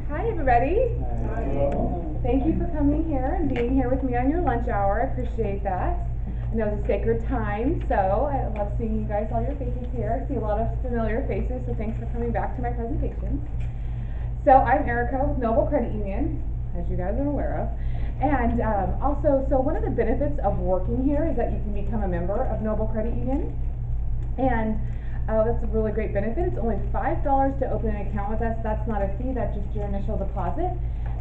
Hi everybody. Thank you for coming here and being here with me on your lunch hour. I appreciate that. I know it's a sacred time, so I love seeing you guys, all your faces here. I see a lot of familiar faces, so thanks for coming back to my presentation. So I'm Erica with Noble Credit Union, as you guys are aware of. And also, so one of the benefits of working here is that you can become a member of Noble Credit Union. And that's a really great benefit. It's only $5 to open an account with us. That's not a fee, that's just your initial deposit.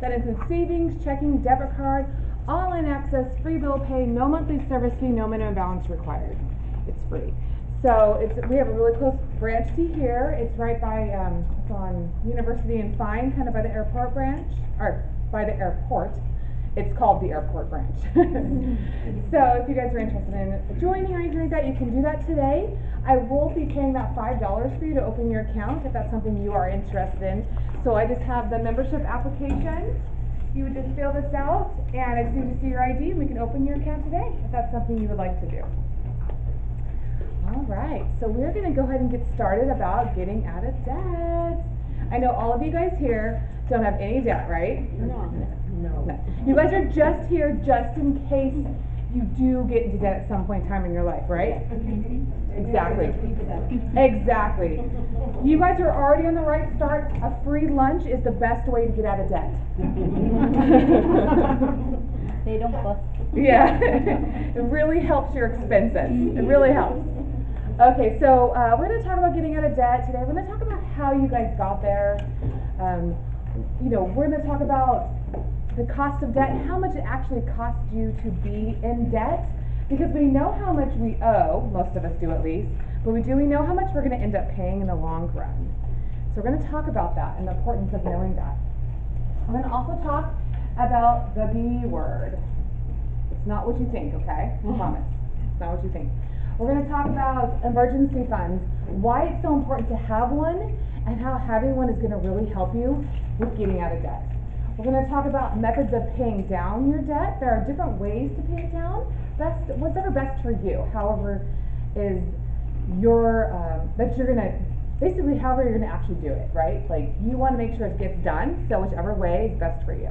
That includes savings, checking, debit card, all-in access, free bill pay, no monthly service fee, no minimum balance required. It's free. So we have a really close branch to here. It's right by, it's on University and Fine, kind of by the airport branch, or by the airport. It's called the airport branch. So if you guys are interested in joining or anything like that, you can do that today. I will be paying that $5 for you to open your account if that's something you are interested in. So I just have the membership application. You would just fill this out, and I just need to see your ID, and we can open your account today if that's something you would like to do. All right, so we're going to go ahead and get started about getting out of debt. I know all of you guys here don't have any debt, right? No. You guys are just here just in case you do get into debt at some point in time in your life, right? Exactly. Exactly. You guys are already on the right start. A free lunch is the best way to get out of debt. They don't bust. Yeah. It really helps your expenses. It really helps. Okay, so we're going to talk about getting out of debt today. We're going to talk about how you guys got there. We're going to talk about the cost of debt and how much it actually costs you to be in debt. Because we know how much we owe, most of us do at least, but we know how much we're going to end up paying in the long run. So we're going to talk about that and the importance of knowing that. I'm going to also talk about the B word. It's not what you think, okay? I promise. It's not what you think. We're going to talk about emergency funds, why it's so important to have one, and how having one is going to really help you with getting out of debt. We're going to talk about methods of paying down your debt. There are different ways to pay it down. Whatever best for you, however is your, basically however you're going to actually do it, right? Like you want to make sure it gets done, so whichever way is best for you.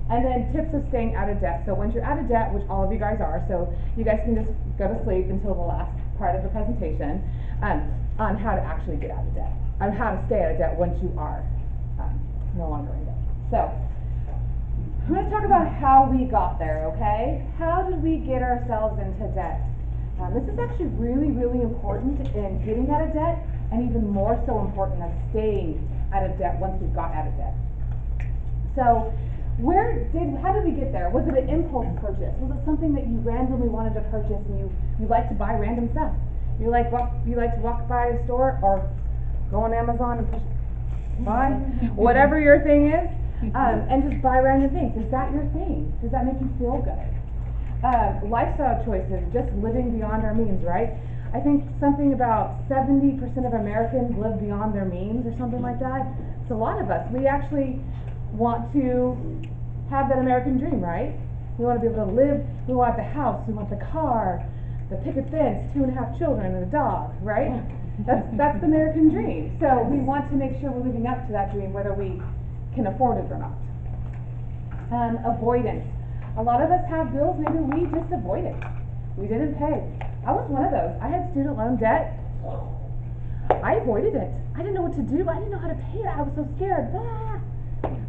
And then tips of staying out of debt. So once you're out of debt, which all of you guys are, so you guys can just go to sleep until the last part of the presentation on how to actually get out of debt, on how to stay out of debt once you are no longer in debt. So I'm going to talk about how we got there, okay? How did we get ourselves into debt? This is actually really, really important in getting out of debt, and even more so important than staying out of debt once we've got out of debt. So how did we get there? Was it an impulse purchase? Was it something that you randomly wanted to purchase and you like to buy random stuff? You like to walk by a store or go on Amazon and buy whatever your thing is, and just buy random things. Is that your thing? Does that make you feel good? Lifestyle choices, just living beyond our means, right? I think something about 70% of Americans live beyond their means or something like that. It's a lot of us. We actually want to have that American dream, right? We want to be able to live, we want the house, we want the car, the picket fence, 2.5 children, and a dog, right? That's the American dream. So we want to make sure we're living up to that dream, whether we can afford it or not. Avoidance. A lot of us have bills, maybe we just avoid it. We didn't pay. I was one of those. I had student loan debt. I avoided it. I didn't know what to do. I didn't know how to pay it. I was so scared.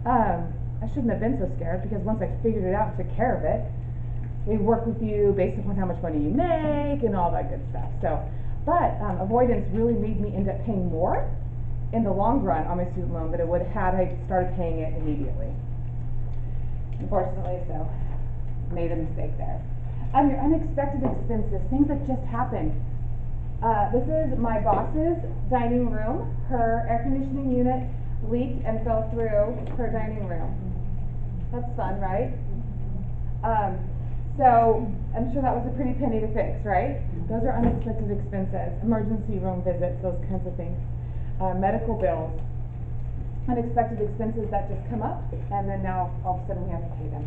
I shouldn't have been so scared, because once I figured it out and took care of it, they work with you based upon how much money you make and all that good stuff. But avoidance really made me end up paying more in the long run on my student loan than it would have had I started paying it immediately. Unfortunately, so made a mistake there. Your unexpected expenses, things that just happened. This is my boss's dining room. Her air conditioning unit leaked and fell through her dining room. That's fun, right? So I'm sure that was a pretty penny to fix, right? Those are unexpected expenses, emergency room visits, those kinds of things. Medical bills, unexpected expenses that just come up, and then now all of a sudden we have to pay them.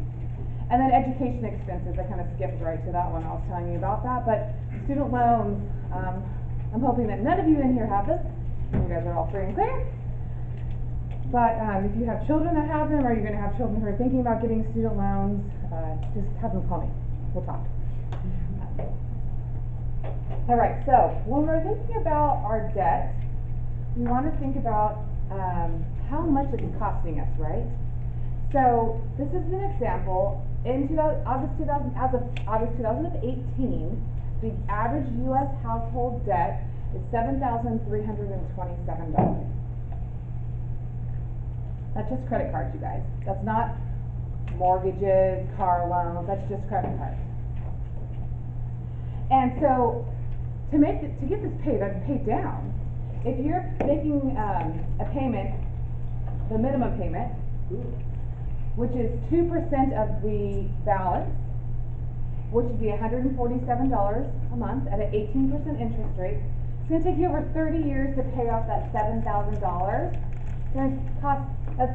And then education expenses, I kind of skipped right to that one. I was telling you about that, but student loans, I'm hoping that none of you in here have this. You guys are all free and clear. But if you have children that have them, or you're gonna have children who are thinking about getting student loans, just have them call me, we'll talk. Alright, so when we're thinking about our debt, we wanna think about how much it's costing us, right? So this is an example. In as of August 2018, the average U.S. household debt is $7,327. That's just credit cards, you guys. That's not mortgages, car loans, that's just credit cards. And so, to get this paid down, if you're making a payment, the minimum payment, which is 2% of the balance, which would be $147 a month at an 18% interest rate, it's going to take you over 30 years to pay off that $7,000. That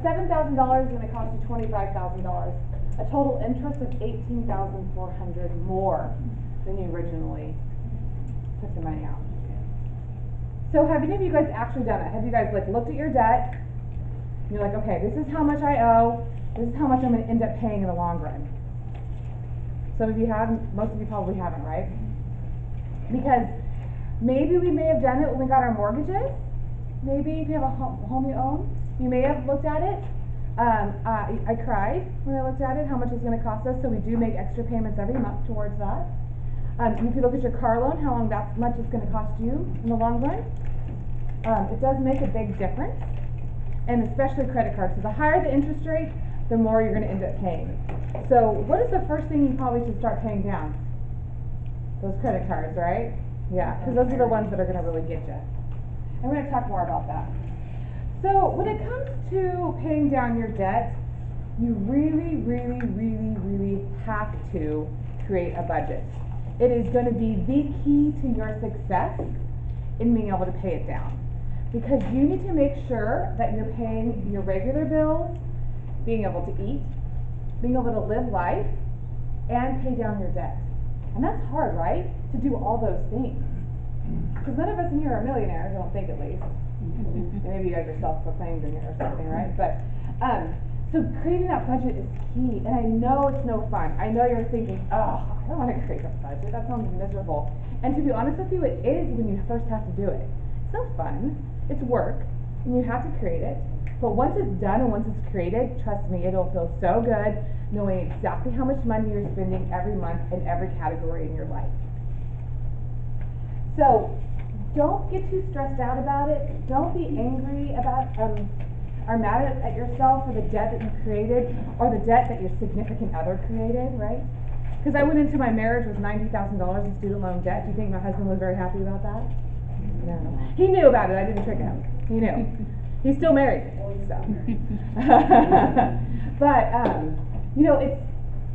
$7,000 is going to cost you $25,000, a total interest of $18,400 more than you originally took the money out. So have any of you guys actually done it? Have you guys looked at your debt, and you're like, okay, this is how much I owe, this is how much I'm going to end up paying in the long run? Some of you have, most of you probably haven't, right? Because maybe we may have done it when we got our mortgages. Maybe if you have a home you own, you may have looked at it. I cried when I looked at it, how much it's going to cost us, so we do make extra payments every month towards that. If you look at your car loan, how long that much is going to cost you in the long run. It does make a big difference, and especially credit cards. So the higher the interest rate, the more you're going to end up paying. So what is the first thing you probably should start paying down? Those credit cards, right? Yeah, because those are the ones that are going to really get you. And we're going to talk more about that. So when it comes to paying down your debt, you really have to create a budget. It is going to be the key to your success in being able to pay it down. Because you need to make sure that you're paying your regular bills, being able to eat, being able to live life, and pay down your debt. And that's hard, right? To do all those things. Because none of us in here are millionaires, I don't think at least. Maybe you guys are self-proclaimed in here or something, right? But, so creating that budget is key. And I know it's no fun. I know you're thinking, oh, I don't want to create a budget. That sounds miserable. And to be honest with you, it is when you first have to do it. It's no fun. It's work. And you have to create it. But once it's done and once it's created, trust me, it'll feel so good knowing exactly how much money you're spending every month in every category in your life. So, don't get too stressed out about it. Don't be angry about, or mad at yourself for the debt that you created, or the debt that your significant other created, right? Because I went into my marriage with $90,000 in student loan debt. Do you think my husband was very happy about that? No. He knew about it. I didn't trick him. He knew. He's still married, so. But, you know,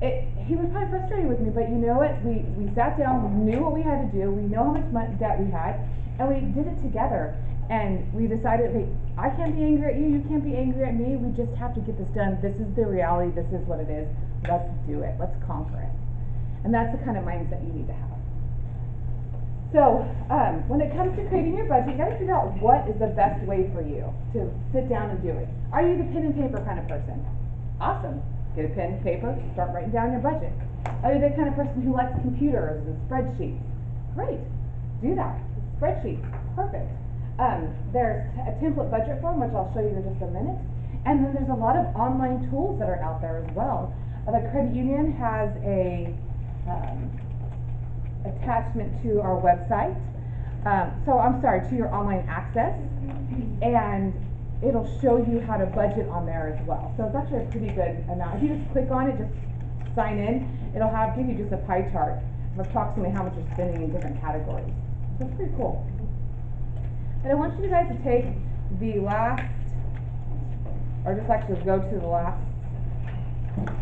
he was probably frustrated with me, but you know what? We sat down, we knew what we had to do, we know how much debt we had, and we did it together. And we decided, hey, I can't be angry at you, you can't be angry at me, we just have to get this done. This is the reality, this is what it is. Let's do it, let's conquer it. And that's the kind of mindset you need to have. So, when it comes to creating your budget, you gotta figure out what is the best way for you to sit down and do it. Are you the pen and paper kind of person? Awesome. Get a pen and paper, start writing down your budget. Are you the kind of person who likes computers and spreadsheets? Great. Do that. Spreadsheets. Perfect. There's a template budget form, which I'll show you in just a minute. And then there's a lot of online tools that are out there as well. The credit union has a attachment to our website. To your online access. And it'll show you how to budget on there as well. So it's actually a pretty good amount. If you just click on it, just sign in, it'll give you just a pie chart of approximately how much you're spending in different categories. So it's pretty cool. And I want you guys to take the last, or just actually go to the last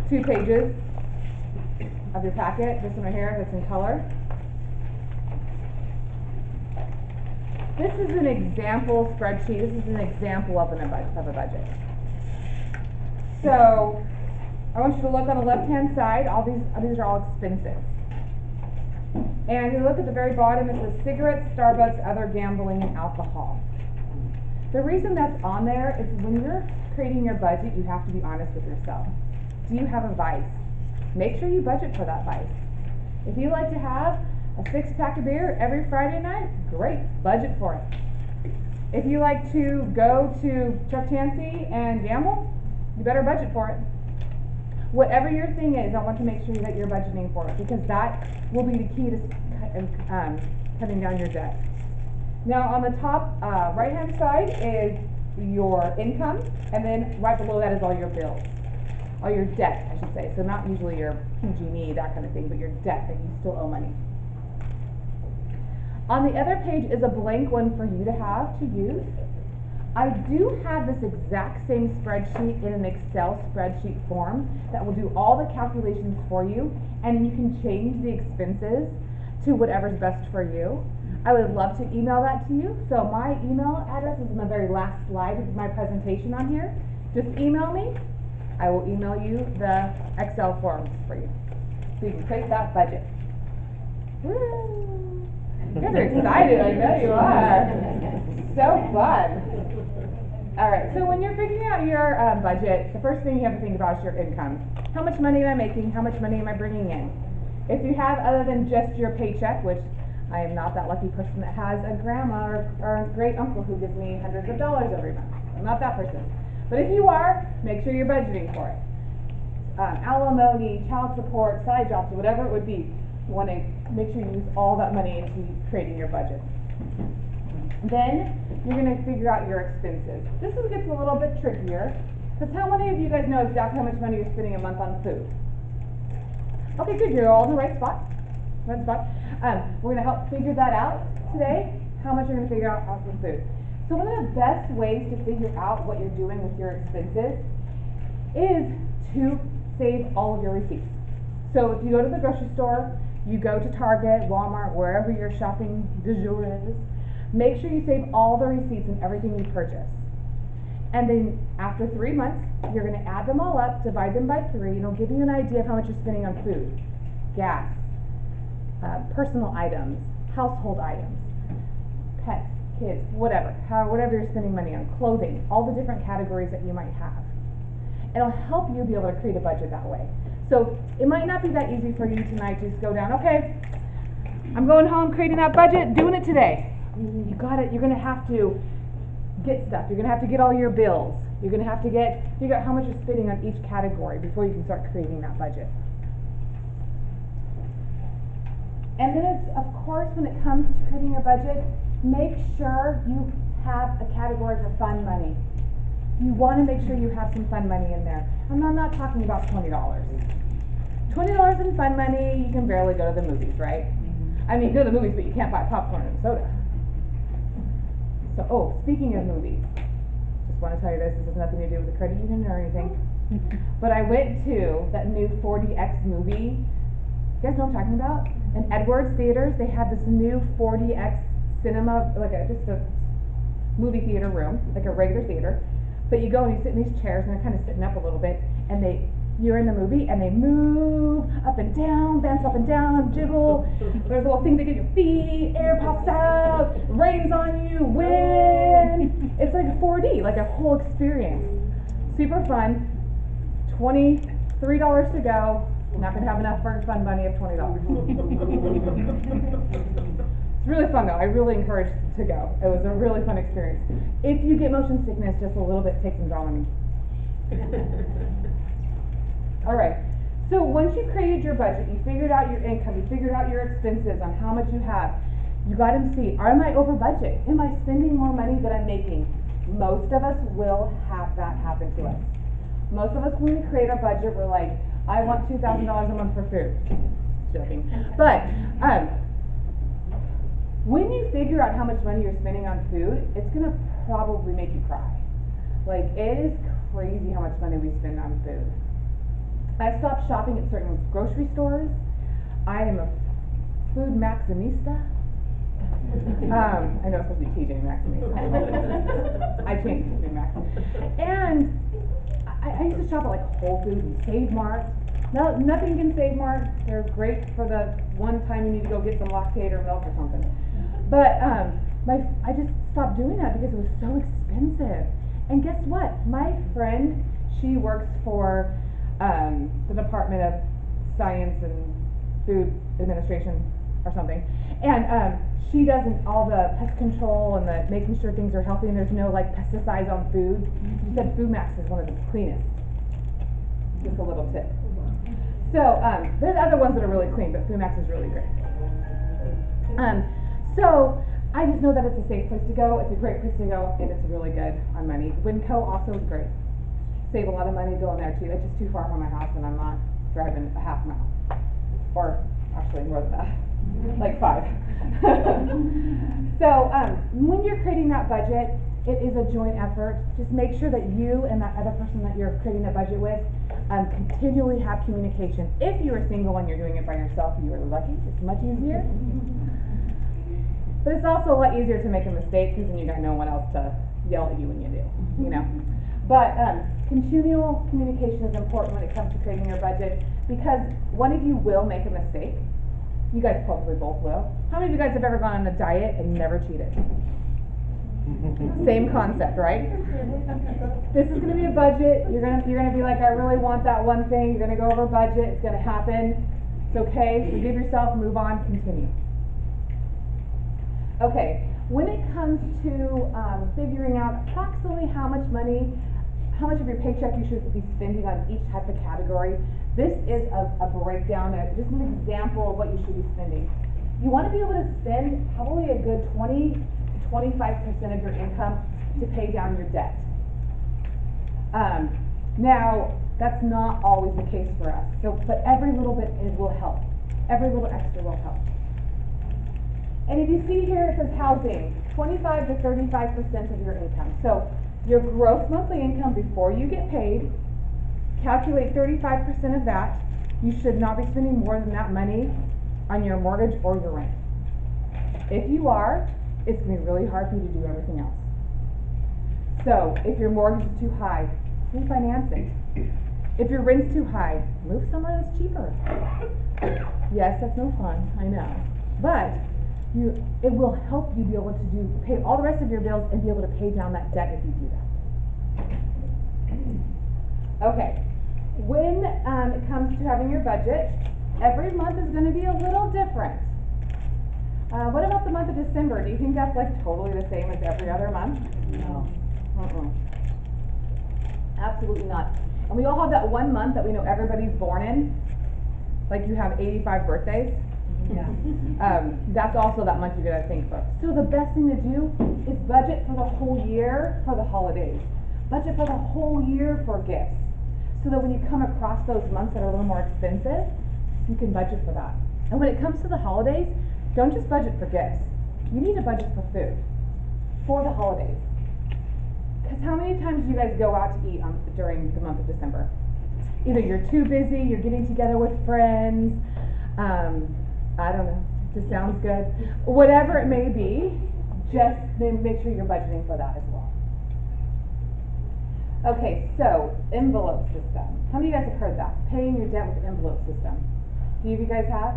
2 pages of your packet, this one right here that's in color. This is an example spreadsheet. This is an example of a budget. So, I want you to look on the left-hand side. These are all expenses. And you look at the very bottom, it says cigarettes, Starbucks, other gambling, and alcohol. The reason that's on there is when you're creating your budget, you have to be honest with yourself. Do you have a vice? Make sure you budget for that vice. If you like to have a 6-pack of beer every Friday night, great, budget for it. If you like to go to Chuck Tansy and gamble, you better budget for it. Whatever your thing is, I want to make sure that you're budgeting for it, because that will be the key to cutting down your debt. Now on the top right hand side is your income, and then right below that is all your bills. All your debt, I should say. So not usually your PG&E, that kind of thing, but your debt that you still owe money. On the other page is a blank one for you to have to use. I do have this exact same spreadsheet in an Excel spreadsheet form that will do all the calculations for you, and you can change the expenses to whatever's best for you. I would love to email that to you. So my email address is in the very last slide of my presentation on here. Just email me. I will email you the Excel forms for you, so you can create that budget. Woo! You guys are excited, I know you are. So fun. Alright, so when you're figuring out your budget, the first thing you have to think about is your income. How much money am I making? How much money am I bringing in? If you have other than just your paycheck, which I am not that lucky person that has a grandma or a great uncle who gives me hundreds of dollars every month. I'm not that person. But if you are, make sure you're budgeting for it. Alimony, child support, side jobs, whatever it would be, you want to make sure you use all that money into creating your budget. Then you're going to figure out your expenses. This gets a little bit trickier, because how many of you guys know exactly how much money you're spending a month on food? Okay, good, you're all in the right spot. We're going to help figure that out today, how much you're going to figure out off of food. So one of the best ways to figure out what you're doing with your expenses is to save all of your receipts. So if you go to the grocery store, you go to Target, Walmart, wherever your shopping du jour is, make sure you save all the receipts and everything you purchase. And then after 3 months, you're going to add them all up, divide them by 3, and it'll give you an idea of how much you're spending on food, gas, personal items, household items, pets, kids, whatever you're spending money on, clothing, all the different categories that you might have. It'll help you be able to create a budget that way. So it might not be that easy for you tonight to just go down, okay, I'm going home, creating that budget, doing it today. You got it. You're going to have to get stuff. You're going to have to get all your bills. You're going to have to figure out how much you're spending on each category before you can start creating that budget. And then it's, of course, when it comes to creating your budget, make sure you have a category for fun money. You want to make sure you have some fun money in there. And I'm not talking about $20. $20 in fun money, you can barely go to the movies, right? I mean, go to the movies, but you can't buy popcorn and soda. So, speaking of movies, just want to tell you this has nothing to do with the credit union or anything, but I went to that new 4DX movie. You guys know what I'm talking about? In Edwards Theaters, they had this new 4DX cinema, like just a movie theater room, like a regular theater. But you go and you sit in these chairs, and they're kind of sitting up a little bit, and you're in the movie, and they move up and down, bounce up and down, jiggle. There's little things that get your feet, air pops out, rains on you, wind. It's like 4D, like a whole experience. Super fun. $23 to go. Not gonna have enough for fun money of $20. It's really fun though. I really encourage to go. It was a really fun experience. If you get motion sickness just a little bit, take some Dramamine. Alright, so once you've created your budget, you figured out your income, you figured out your expenses on how much you have, you got to see, am I over budget? Am I spending more money than I'm making? Most of us will have that happen to us. Most of us, when we create our budget, we're like, I want $2,000 a month for food. Joking. But, when you figure out how much money you're spending on food, it's going to probably make you cry. Like, it is crazy how much money we spend on food. I stopped shopping at certain grocery stores. I am a food maximista. I know it's supposed to be TJ Maximista. I changed it to Food Max. And I used to shop at like Whole Foods and Save Mart. No, nothing against Save Mart. They're great for the one time you need to go get some Lactaid or milk or something. But I just stopped doing that because it was so expensive. And guess what? My friend, she works for the Department of Science and Food Administration or something, and she does all the pest control and the making sure things are healthy and there's no like pesticides on food. She said Food Max is one of the cleanest. Just a little tip. So there's other ones that are really clean, but Food Max is really great. So I just know that it's a safe place to go. It's a great place to go, and it's really good on money. Winco also is great. Save a lot of money going there too. It's just too far from my house, and I'm not driving a half mile, or actually more than that, like 5. So when you're creating that budget, it is a joint effort. Just make sure that you and that other person that you're creating a budget with continually have communication. If you are single and you're doing it by yourself, you are lucky. It's much easier. But it's also a lot easier to make a mistake because then you got no one else to yell at you when you do, you know. But continual communication is important when it comes to creating your budget because one of you will make a mistake. You guys probably both will. How many of you guys have ever gone on a diet and never cheated? Same concept, right? This is going to be a budget. You're gonna be like, I really want that one thing. You're going to go over budget. It's going to happen. It's okay. Forgive yourself. Move on. Continue. Okay, when it comes to figuring out approximately how much of your paycheck you should be spending on each type of category, this is a breakdown, just an example of what you should be spending. You want to be able to spend probably a good 20 to 25% of your income to pay down your debt. Now, that's not always the case for us, but every little bit will help. Every little extra will help. And if you see here, it says housing, 25 to 35% of your income. So your gross monthly income before you get paid, calculate 35% of that. You should not be spending more than that money on your mortgage or your rent. If you are, it's going to be really hard for you to do everything else. So if your mortgage is too high, refinance it. If your rent's too high, move somewhere that's cheaper. Yes, that's no fun, I know. But it will help you be able to pay all the rest of your bills and be able to pay down that debt if you do that. Okay, when it comes to having your budget, every month is going to be a little different. What about the month of December? Do you think that's like totally the same as every other month? No. Absolutely not. And we all have that one month that we know everybody's born in. Like you have 85 birthdays. Yeah. That's also that month you're gonna think about. So the best thing to do is budget for the whole year for the holidays. Budget for the whole year for gifts. So that when you come across those months that are a little more expensive, you can budget for that. And when it comes to the holidays, don't just budget for gifts. You need to budget for food for the holidays. Because how many times do you guys go out to eat during the month of December? Either you're too busy, you're getting together with friends, I don't know, just sounds good. Whatever it may be, just make sure you're budgeting for that as well. Okay, so envelope system. How many of you guys have heard that? Paying your debt with the envelope system. Do you guys have?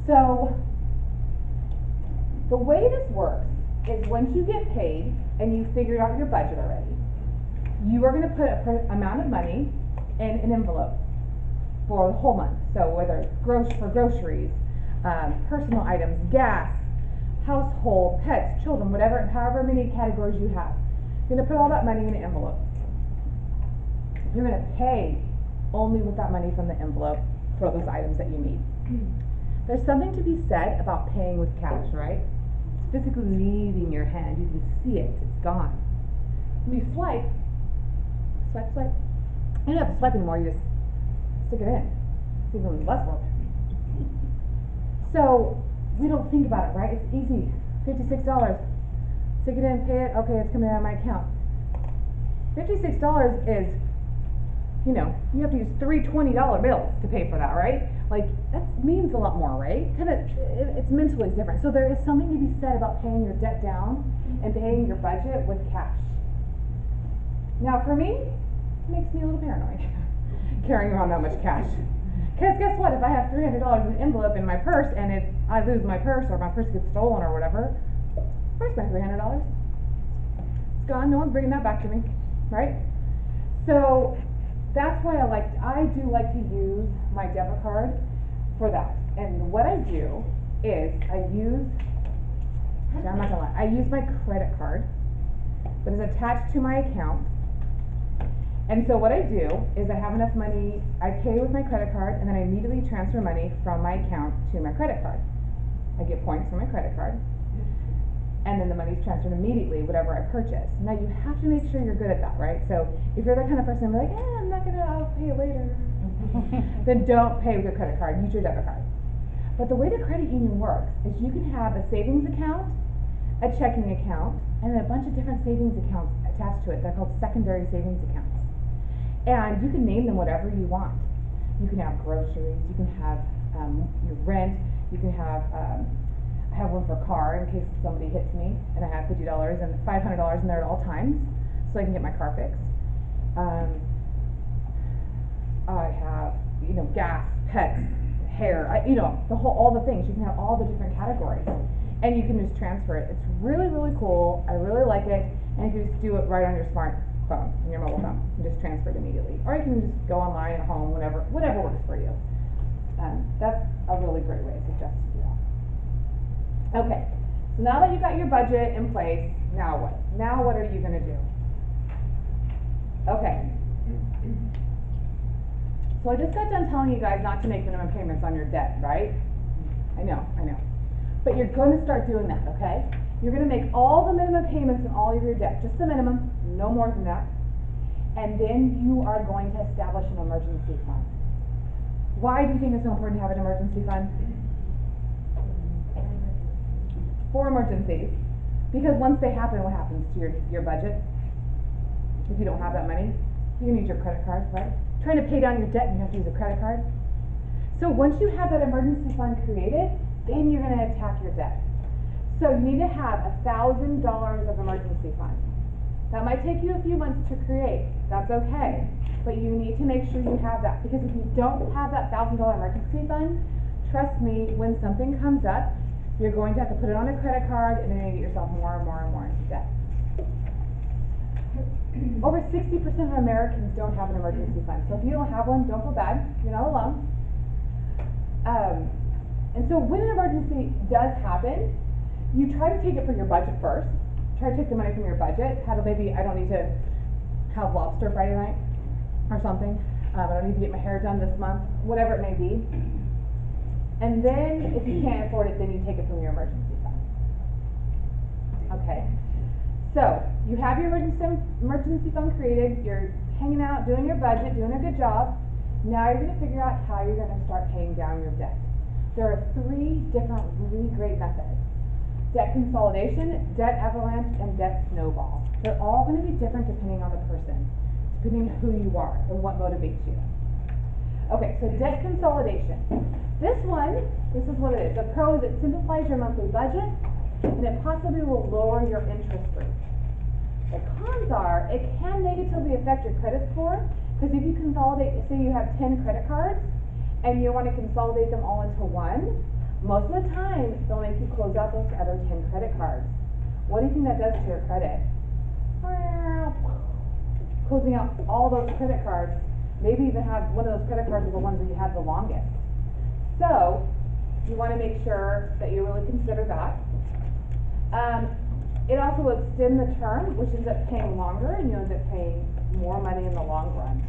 So, the way this works is once you get paid and you figured out your budget already, you are going to put an amount of money in an envelope for the whole month. So whether it's for groceries, personal items, gas, household, pets, children, however many categories you have. You're going to put all that money in an envelope. You're going to pay only with that money from the envelope for those items that you need. There's something to be said about paying with cash, right? It's physically leaving your hand. You can see it. It's gone. When you swipe, you don't have to swipe anymore. You just stick it in. It's even less work. So we don't think about it, right? It's easy. $56. Stick it in, pay it. Okay, it's coming out of my account. $56 is, you have to use 3 $20 bills to pay for that, right? Like, that means a lot more, right? It's mentally different. So there is something to be said about paying your debt down and paying your budget with cash. Now, for me, it makes me a little paranoid carrying around that much cash. Because guess what? If I have $300 in an envelope in my purse and I lose my purse or my purse gets stolen or whatever, Where's my $300? It's gone, no one's bringing that back to me, right? So that's why I do like to use my debit card for that. And what I do is I use my credit card that is attached to my account. And so what I do is I have enough money, I pay with my credit card, and then I immediately transfer money from my account to my credit card. I get points from my credit card, and then the money's transferred immediately, whatever I purchase. Now you have to make sure you're good at that, right? So if you're the kind of person who's like, I'm not gonna, I'll pay it later, then don't pay with your credit card, use your debit card. But the way the credit union works is you can have a savings account, a checking account, and then a bunch of different savings accounts attached to it. They're called secondary savings accounts. And you can name them whatever you want. You can have groceries, you can have your rent, you can have, I have one for a car in case somebody hits me, and I have $50 and $500 in there at all times, so I can get my car fixed. I have, gas, pets, hair, all the things. You can have all the different categories, and you can just transfer it. It's really, really cool. I really like it, and you can just do it right on your smartphone, on your mobile phone. You can just transfer it immediately, or you can just go online at home, whatever works for you. That's a really great way. I suggest you do that. Okay, so now that you got your budget in place, now what? Now what are you gonna do? Okay. So I just got done telling you guys not to make minimum payments on your debt, right? I know. But you're gonna start doing that, okay? You're gonna make all the minimum payments on all of your debt, just the minimum, no more than that. And then you are going to establish an emergency fund. Why do you think it's so important to have an emergency fund? For emergencies. Because once they happen, what happens to your budget? If you don't have that money, you're gonna use your credit card, right? Trying to pay down your debt and you have to use a credit card. So once you have that emergency fund created, then you're gonna attack your debt. So you need to have $1,000 of emergency fund. That might take you a few months to create, that's okay. But you need to make sure you have that, because if you don't have that $1,000 emergency fund, trust me, when something comes up, you're going to have to put it on a credit card and then you're gonna get yourself more and more and more into debt. Over 60% of Americans don't have an emergency fund. So if you don't have one, don't feel bad. You're not alone. And so when an emergency does happen, you try to take it from your budget first. Try to take the money from your budget. Maybe I don't need to have lobster Friday night or something. I don't need to get my hair done this month, whatever it may be. And then if you can't afford it, then you take it from your emergency fund. Okay. So, you have your emergency fund created, you're hanging out, doing your budget, doing a good job. Now you're going to figure out how you're going to start paying down your debt. There are 3 different really great methods. Debt consolidation, debt avalanche, and debt snowball. They're all going to be different depending on the person, depending on who you are and what motivates you. Okay, so debt consolidation. This is what it is. The pro is it simplifies your monthly budget, and it possibly will lower your interest rate. The cons are, it can negatively affect your credit score, because if you consolidate, say you have 10 credit cards, and you want to consolidate them all into one, most of the time, they'll make you close out those other 10 credit cards. What do you think that does to your credit? Closing out all those credit cards, maybe even have one of those credit cards are the ones that you have the longest. So, you want to make sure that you really consider that. It also will extend the term, which ends up paying longer, and you end up paying more money in the long run.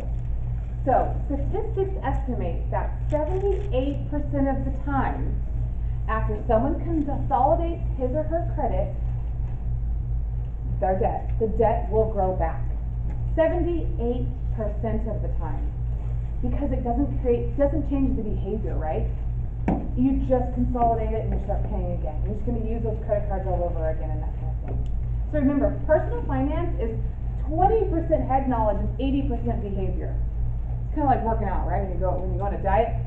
So, statistics estimate that 78% of the time, after someone consolidates his or her credit, their debt, the debt will grow back. 78% of the time. Because it doesn't change the behavior, right? You just consolidate it and you start paying again. You're just going to use those credit cards all over again and that kind of thing. So remember, personal finance is 20% head knowledge and 80% behavior. It's kind of like working out, right? When you go on a diet,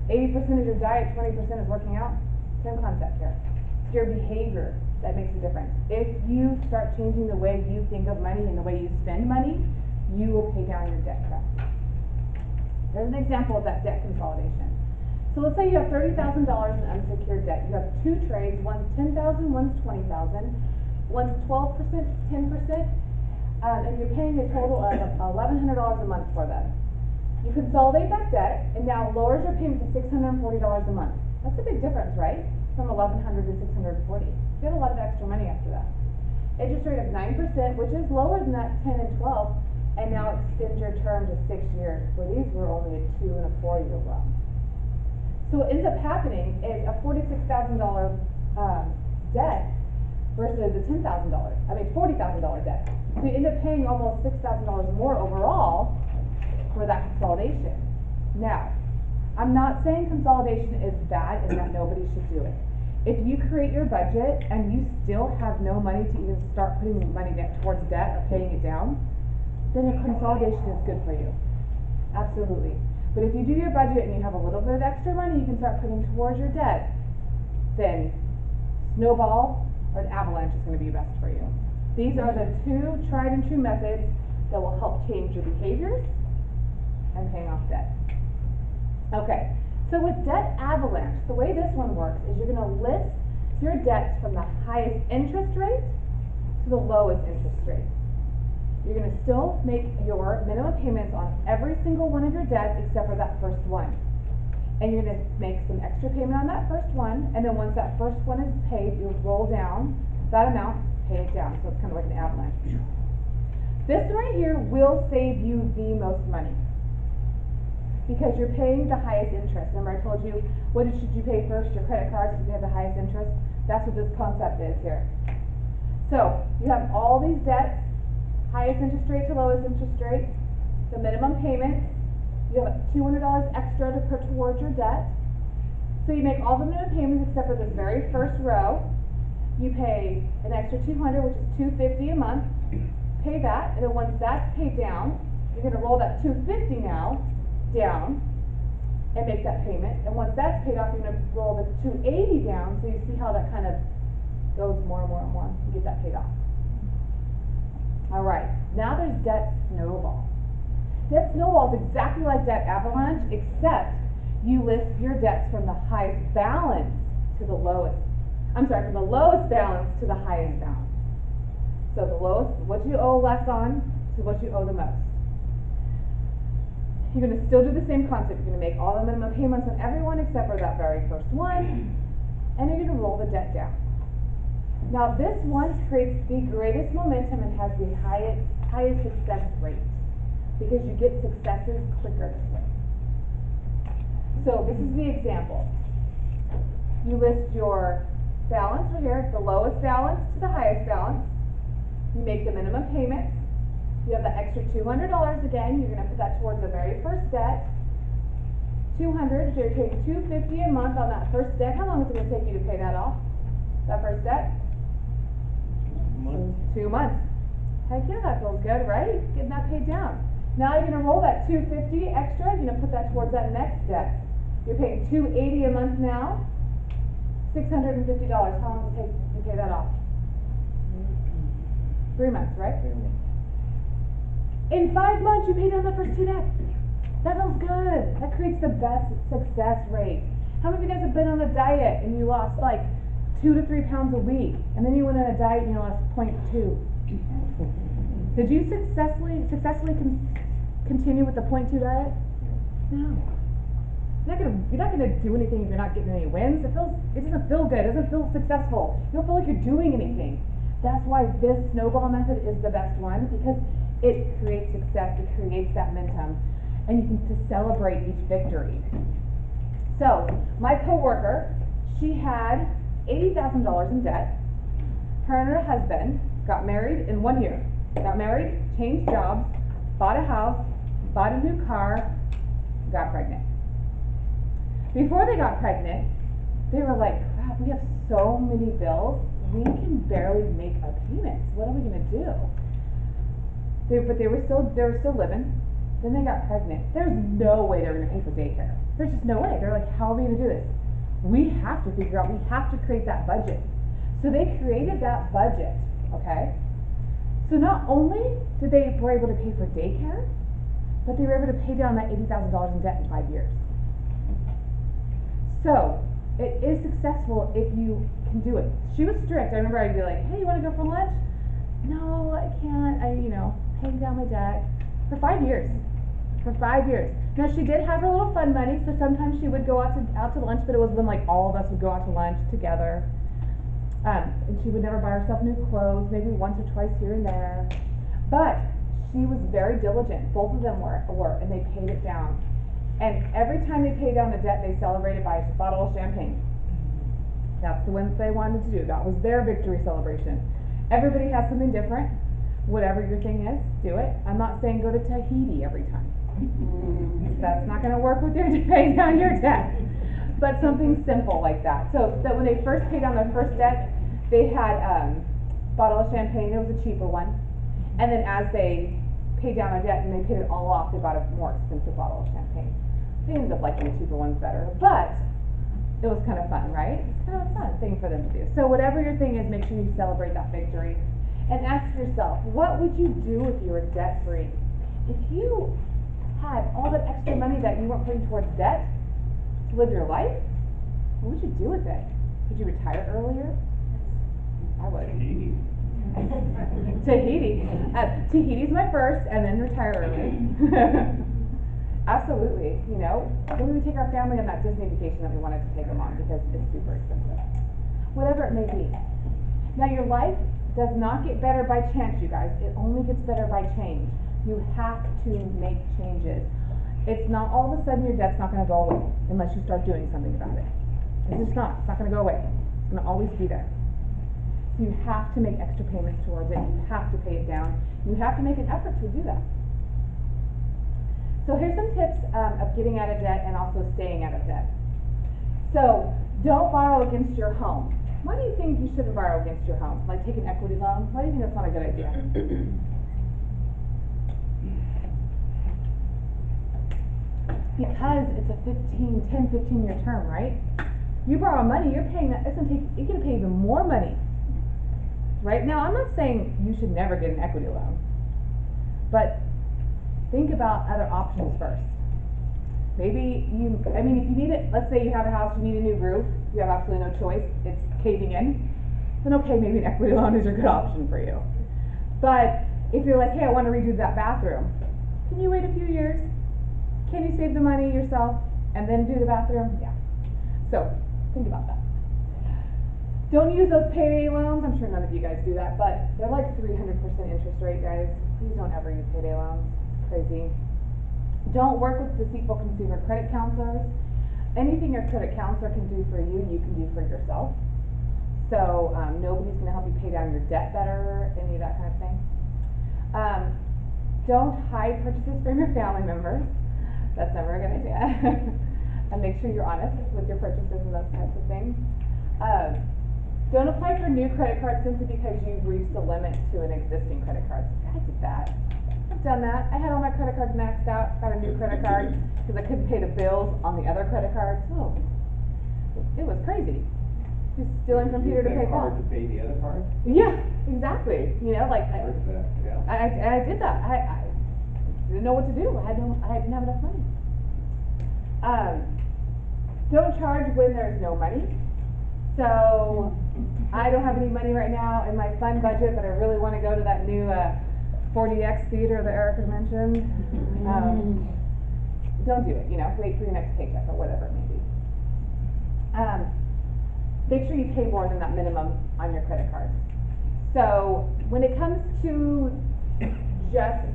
80% is your diet, 20% is working out. Same concept here. It's your behavior that makes a difference. If you start changing the way you think of money and the way you spend money, you will pay down your debt track. There's an example of that debt consolidation. So let's say you have $30,000 in unsecured debt. You have 2 trades, one's $10,000, one's $20,000. one's 12%, 10%, and you're paying a total of $1,100 a month for them. You consolidate that debt, and now it lowers your payment to $640 a month. That's a big difference, right? From $1,100 to $640. You get a lot of extra money after that. Interest rate of 9%, which is lower than that 10 and 12, and now extend your term to 6 years, where these were only a 2 and a 4 year loan. So what ends up happening is a $46,000 debt versus a $40,000 debt. So you end up paying almost $6,000 more overall for that consolidation. Now, I'm not saying consolidation is bad and that nobody should do it. If you create your budget and you still have no money to even start putting money towards debt or paying it down, then a consolidation is good for you. Absolutely. But if you do your budget and you have a little bit of extra money you can start putting towards your debt, then snowball or an avalanche is going to be best for you. These are the two tried and true methods that will help change your behaviors and paying off debt. Okay, so with debt avalanche, the way this one works is you're going to list your debts from the highest interest rate to the lowest interest rate. You're going to still make your minimum payments on every single one of your debts except for that first one. And you're going to make some extra payment on that first one, and then once that first one is paid, you'll roll down that amount, pay it down. So it's kind of like an avalanche. This right here will save you the most money, because you're paying the highest interest. Remember I told you, what should you pay first? Your credit cards, because they have the highest interest. That's what this concept is here. So you have all these debts, highest interest rate to lowest interest rate, the minimum payment. You have $200 extra to put towards your debt. So you make all the minimum payments except for this very first row. You pay an extra $200, which is $250 a month. Pay that, and then once that's paid down, you're going to roll that $250 now down and make that payment. And once that's paid off, you're going to roll the $280 down, so you see how that kind of goes more and more and more. You get that paid off. All right, now there's debt snowball. Debt snowball is exactly like debt avalanche, except you list your debts from the highest balance to the lowest. I'm sorry, from the lowest balance to the highest balance. So the lowest, what you owe less on, to what you owe the most. You're going to still do the same concept. You're going to make all the minimum payments on everyone except for that very first one, and you're going to roll the debt down. Now this one creates the greatest momentum and has the highest success rate, because you get successes quicker this way. So this is the example. You list your balance right here, the lowest balance to the highest balance. You make the minimum payments. You have the extra $200 again. You're going to put that towards the very first debt. $200, so you're paying $250 a month on that first debt. How long is it going to take you to pay that off? That first debt? 2 months. Heck yeah, that feels good, right? Getting that paid down. Now you're going to roll that $250 extra. You're going to put that towards that next debt. You're paying $280 a month now. $650. How long does it take to pay that off? 3 months, right? 3 months. In 5 months, you pay down the first 2 debts. That feels good. That creates the best success rate. How many of you guys have been on a diet and you lost like 2 to 3 pounds a week, and then you went on a diet and you lost 0.2? Did you successfully continue with the 0.2 diet? No. You're not gonna do anything if you're not getting any wins. It doesn't feel good. It doesn't feel successful. You don't feel like you're doing anything. That's why this snowball method is the best one, because it creates success. It creates that momentum, and you can to celebrate each victory. So my coworker, she had $80,000 in debt. Her and her husband got married in 1 year. Got married, changed jobs, bought a house, bought a new car, got pregnant. Before they got pregnant, they were like, crap, we have so many bills, we can barely make our payments. What are we gonna do? But they were still living. Then they got pregnant. There's no way they're gonna pay for daycare. There's just no way. They're like, how are we gonna do this? We have to figure out, we have to create that budget. So they created that budget, okay? So not only were able to pay for daycare, but they were able to pay down that $80,000 in debt in 5 years. So it is successful if you can do it. She was strict. I remember I'd be like, hey, you wanna go for lunch? No, I can't, paying down my debt for 5 years. For 5 years. Now, she did have her little fun money, so sometimes she would go out to lunch, but it was when like all of us would go out to lunch together. And she would never buy herself new clothes, maybe once or twice here and there. But she was very diligent. Both of them were, and they paid it down. And every time they paid down the debt, they celebrated by a bottle of champagne. That's the one they wanted to do. That was their victory celebration. Everybody has something different. Whatever your thing is, do it. I'm not saying go to Tahiti every time. That's not gonna work with your paying down your debt. But something simple like that. So that when they first paid down their first debt, they had bottle of champagne. It was a cheaper one. And then as they paid down their debt and they paid it all off, they bought a more expensive bottle of champagne. They ended up liking the cheaper ones better, but it was kind of fun, right? It's kind of a fun thing for them to do. So whatever your thing is, make sure you celebrate that victory. And ask yourself, what would you do if you were debt free? If you had all that extra money that you weren't putting towards debt to live your life, what would you do with it? Would you retire earlier? I would. Tahiti. Tahiti's my first, and then retire early. Absolutely. Maybe we take our family on that Disney vacation that we wanted to take them on because it's super expensive. Whatever it may be. Now, your life does not get better by chance, you guys. It only gets better by change. You have to make changes. It's not all of a sudden your debt's not going to go away unless you start doing something about it. It's just not. It's not going to go away. It's going to always be there. So you have to make extra payments towards it. You have to pay it down. You have to make an effort to do that. So here's some tips of getting out of debt and also staying out of debt. So don't borrow against your home. Why do you think you shouldn't borrow against your home? Like take an equity loan? Why do you think that's not a good idea? Because it's a 10, 15-year term, right? You borrow money, you're paying that, it's gonna pay even more money. Right? Now, I'm not saying you should never get an equity loan, but think about other options first. Maybe if you need it, let's say you have a house, you need a new roof, you have absolutely no choice, it's caving in, then okay, maybe an equity loan is a good option for you. But if you're like, hey, I want to redo that bathroom, can you wait a few years? Can you save the money yourself and then do the bathroom? Yeah. So, think about that. Don't use those payday loans. I'm sure none of you guys do that, but they're like 300% interest rate, guys. Please don't ever use payday loans. It's crazy. Don't work with deceitful consumer credit counselors. Anything your credit counselor can do for you, you can do for yourself. So nobody's going to help you pay down your debt better, any of that kind of thing. Don't hide purchases from your family members. That's never a good idea. And make sure you're honest with your purchases and those types of things. Don't apply for new credit cards simply because you've reached the limit to an existing credit card. I did that. I've done that. I had all my credit cards maxed out, got a new credit card because I couldn't pay the bills on the other credit cards. Oh, it was crazy. Just stealing from Peter to pay Paul. To pay the other card? Yeah, exactly. I did that. I didn't know what to do. I didn't have enough money. Don't charge when there's no money. So I don't have any money right now in my fund budget, but I really want to go to that new 4DX theater that Erica mentioned. Don't do it. Wait for your next paycheck or whatever it may be. Make sure you pay more than that minimum on your credit card. So when it comes to just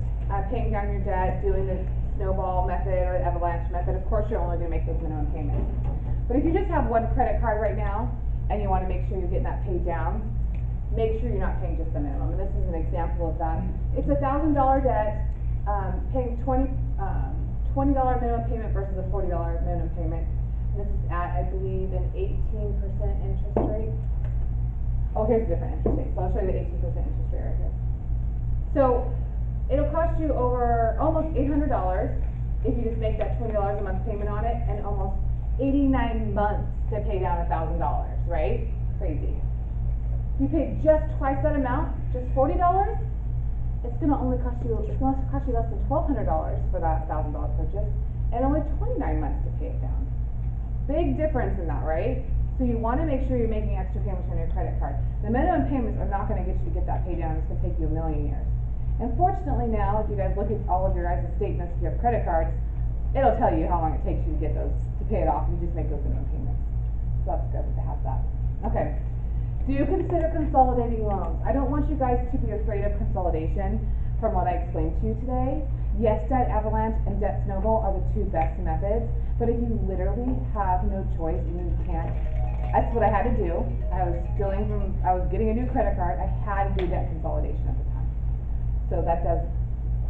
paying down your debt, doing the snowball method or the avalanche method, of course you're only going to make those minimum payments. But if you just have one credit card right now and you want to make sure you're getting that paid down, make sure you're not paying just the minimum. And this is an example of that. It's a $1,000 debt, paying $20 minimum payment versus a $40 minimum payment. This is at, I believe, an 18% interest rate. Oh, here's a different interest rate. So I'll show you the 18% interest rate right here. So it'll cost you over almost $800 if you just make that $20 a month payment on it, and almost 89 months to pay down $1,000, right? Crazy. If you pay just twice that amount, just $40, it's going to cost you less than $1,200 for that $1,000 purchase, and only 29 months to pay it down. Big difference in that, right? So you wanna make sure you're making extra payments on your credit card. The minimum payments are not gonna get you to get that paid down, it's gonna take you a million years. And fortunately now, if you guys look at all of your guys' statements, if you have credit cards, it'll tell you how long it takes you to get those, to pay it off, you just make those minimum payments. So that's good to have that. Okay. Do you consider consolidating loans? I don't want you guys to be afraid of consolidation from what I explained to you today. Yes, debt avalanche and debt snowball are the two best methods, but if you literally have no choice and you can't, that's what I had to do. I was getting a new credit card, I had to do debt consolidation at the time. So that does,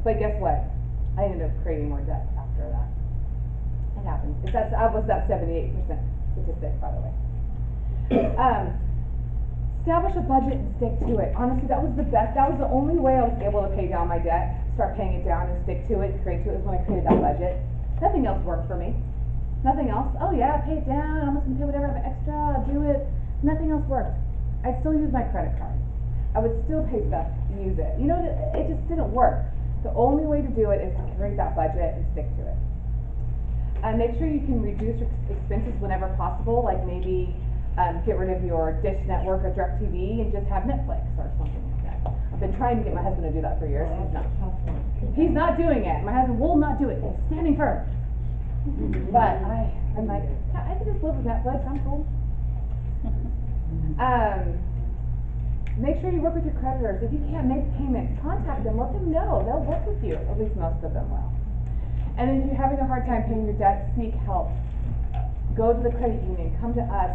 but guess what? I ended up creating more debt after that. It happens. I was that 78% statistic, by the way. Establish a budget and stick to it. Honestly, that was the best. That was the only way I was able to pay down my debt, start paying it down and stick to it, create to it, was when I created that budget. Nothing else worked for me. Nothing else. Oh yeah, pay it down, I'm just gonna pay whatever I have extra, I'll do it. Nothing else worked. I'd still use my credit card. I would still pay stuff and use it. You know, it just didn't work. The only way to do it is to create that budget and stick to it. Make sure you can reduce your expenses whenever possible, like maybe get rid of your Dish Network or DirecTV and just have Netflix or something like that. I've been trying to get my husband to do that for years, he's not doing it. My husband will not do it, he's standing firm. But I'm like, I can just live with Netflix, I'm cool. Make sure you work with your creditors. If you can't make payments, contact them, let them know, they'll work with you, at least most of them will. And if you're having a hard time paying your debt, seek help. Go to the credit union, come to us.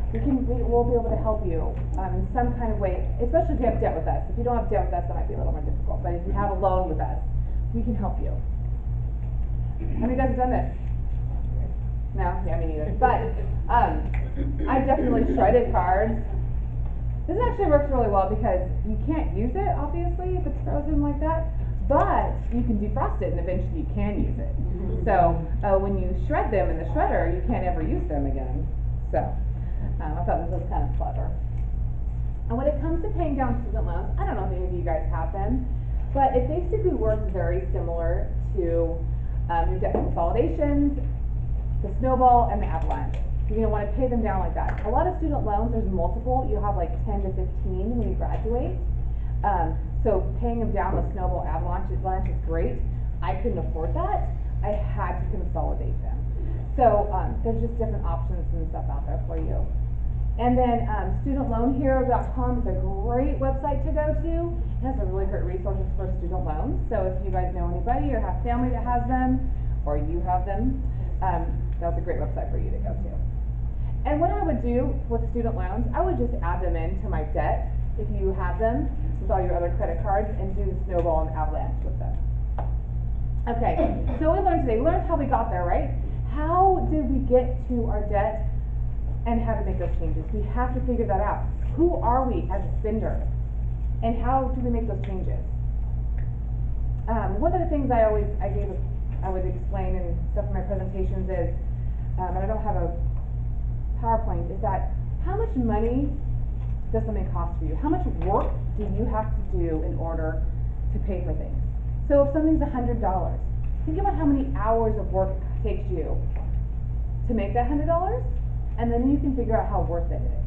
We'll be able to help you in some kind of way, especially if you have debt with us. If you don't have debt with us, that might be a little more difficult, but if you have a loan with us, we can help you. How many of you guys have done this? No? Yeah, me neither. But I've definitely shredded cards. This actually works really well because you can't use it, obviously, if it's frozen like that, but you can defrost it and eventually you can use it. So when you shred them in the shredder, you can't ever use them again. So I thought this was kind of clever. And when it comes to paying down student loans, I don't know if any of you guys have them, but it basically works very similar to your debt consolidations, the snowball, and the avalanche. You're going to want to pay them down like that. A lot of student loans, there's multiple. You'll have like 10 to 15 when you graduate. So paying them down with snowball, avalanche is great. I couldn't afford that. I had to consolidate them. So there's just different options and stuff out there for you. And then studentloanhero.com is a great website to go to. It has a really great resources for student loans. So if you guys know anybody or have family that has them, or you have them, that's a great website for you to go to. And what I would do with student loans, I would just add them into my debt if you have them with all your other credit cards and do the snowball and avalanche with them. Okay, so we learned today, we learned how we got there, right? How did we get to our debt and how to make those changes? We have to figure that out. Who are we as a spender? And how do we make those changes? One of the things I would explain in stuff in my presentations is, and I don't have a PowerPoint, is that how much money does something cost for you? How much work do you have to do in order to pay for things? So if something's $100, think about how many hours of work it takes you to make that $100, and then you can figure out how worth it is.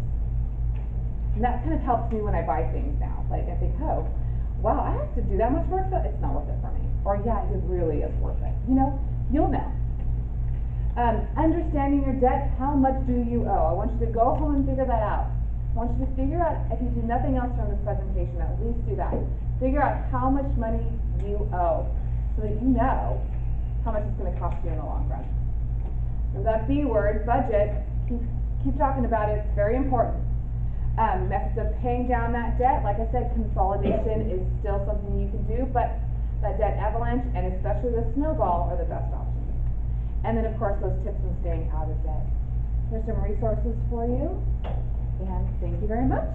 And that kind of helps me when I buy things now. Like I think, oh, wow, I have to do that much work, so it's not worth it for me. Or yeah, it really is worth it. You know, you'll know. Understanding your debt, how much do you owe? I want you to go home and figure that out. I want you to figure out, if you do nothing else from this presentation, at least do that. Figure out how much money you owe so that you know how much it's going to cost you in the long run. And that B word, budget, keep talking about it, it's very important. Methods of paying down that debt, like I said, consolidation is still something you can do, but that debt avalanche and especially the snowball are the best options. And then of course those tips on staying out of debt. There's some resources for you, and thank you very much.